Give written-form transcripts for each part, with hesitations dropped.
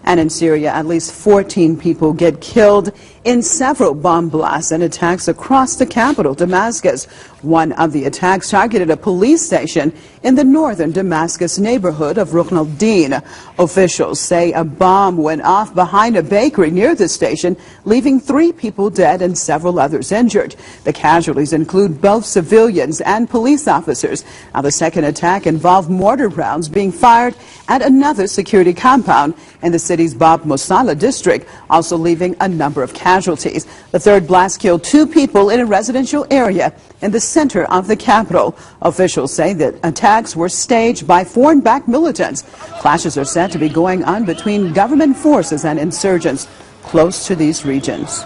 And in Syria, at least 14 people get killed in several bomb blasts and attacks across the capital, Damascus. One of the attacks targeted a police station in the northern Damascus neighborhood of Rukn. Officials say a bomb went off behind a bakery near the station, leaving 3 people dead and several others injured. The casualties include both civilians and police officers. Now, the second attack involved mortar rounds being fired at another security compound in the city's Bab Musalla district, also leaving a number of casualties. The third blast killed 2 people in a residential area in the center of the capital. Officials say that attacks were staged by foreign-backed militants. Clashes are said to be going on between government forces and insurgents close to these regions.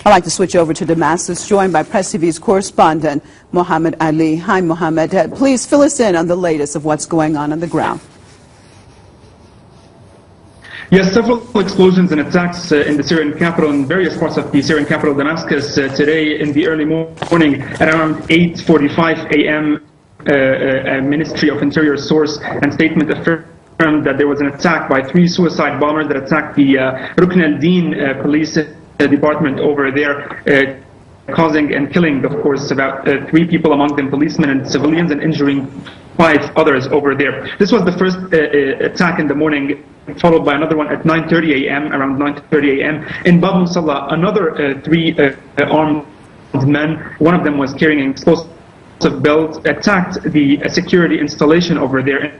I'd like to switch over to Damascus, joined by PressTV's correspondent, Mohammed Ali. Hi, Mohammed. Please fill us in on the latest of what's going on the ground. Yes, several explosions and attacks in the Syrian capital and various parts of the Syrian capital, Damascus, today in the early morning at around 8:45 a.m. A Ministry of Interior source and statement affirmed that there was an attack by 3 suicide bombers that attacked the Rukn police department over there, causing and killing, of course, about 3 people, among them policemen and civilians, and injuring 5 others over there. This was the first attack in the morning, followed by another one at 9:30 a.m., around 9:30 a.m. In Bab Musalla. Another 3 armed men, one of them was carrying an explosive belt, attacked the security installation over there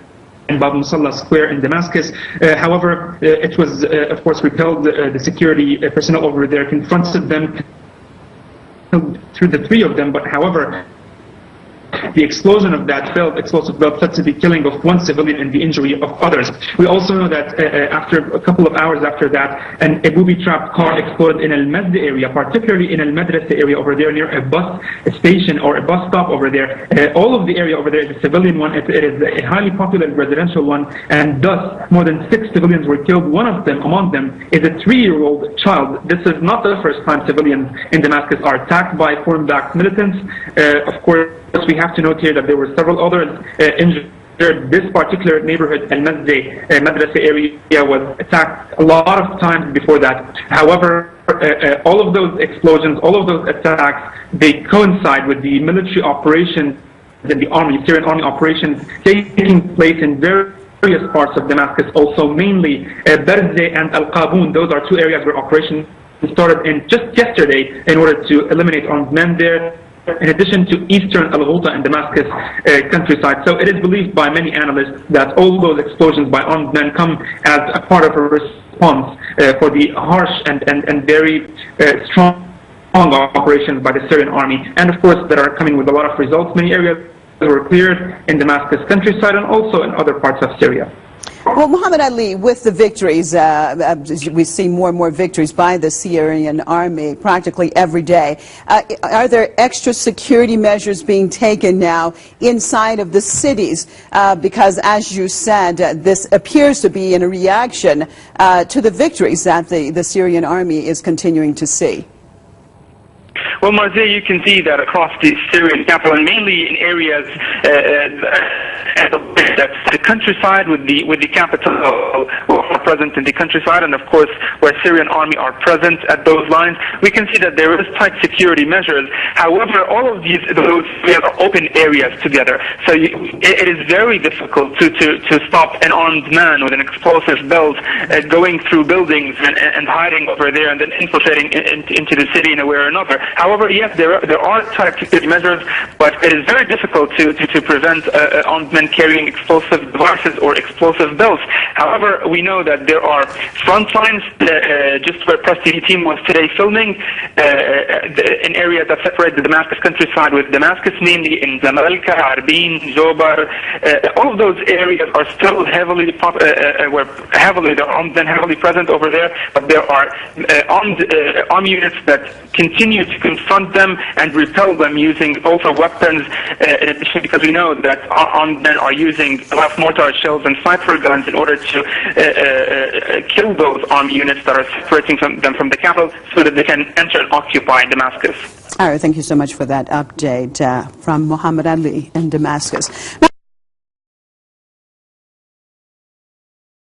in Bab Musalla Square in Damascus. However, it was, of course, repelled. The security personnel over there confronted them, through the 3 of them, but however, the explosion of that explosive belt led to the killing of 1 civilian and the injury of others. We also know that after a couple of hours after that, a booby-trapped car exploded in al-Masd area, particularly in al-Madrasa area over there near a bus station or a bus stop over there. All of the area over there is a civilian one. It is a highly popular residential one, and thus more than 6 civilians were killed. One of them, among them, is a 3-year-old child. This is not the first time civilians in Damascus are attacked by foreign-backed militants. Of course, we have to note here that there were several others injured. This particular neighborhood, al-Madrasa area, was attacked a lot of times before that. However, all of those explosions, all of those attacks, they coincide with the military operations and the army, Syrian army operations taking place in various parts of Damascus, also mainly Berzeh and Al-Qabun. Those are 2 areas where operations started in just yesterday in order to eliminate armed men there, in addition to eastern Al-Ghouta and Damascus countryside. So it is believed by many analysts that all those explosions by armed men come as a part of a response for the harsh and very strong operations by the Syrian army, and of course that are coming with a lot of results. Many areas were cleared in Damascus countryside and also in other parts of Syria. Well, Mohammed Ali, with the victories, we see more and more victories by the Syrian army practically every day. Are there extra security measures being taken now inside of the cities? Because, as you said, this appears to be in a reaction to the victories that the Syrian army is continuing to see. Well, Marzeh, you can see that across the Syrian capital, and mainly in areas the countryside with the capital are present in the countryside, and of course where Syrian army are present at those lines, we can see that there is tight security measures. However, all of those areas are open areas together, so it is very difficult to stop an armed man with an explosive belt going through buildings and hiding over there and then infiltrating into the city in a way or another. However, yes, there are tight security measures, but it is very difficult to prevent armed men carrying explosive devices or explosive belts. However, we know that there are front lines, just where PressTV team was today filming, in areas that separate the Damascus countryside with Damascus, mainly in Zamalka, Arbin, Zobar. All of those areas are still heavily present over there, but there are armed units that continue to confront them and repel them using also weapons, in addition, because we know that armed men are using a lot of mortar shells and sniper guns in order to kill those armed units that are separating them from the capital so that they can enter and occupy Damascus. All right, thank you so much for that update from Mohammed Ali in Damascus.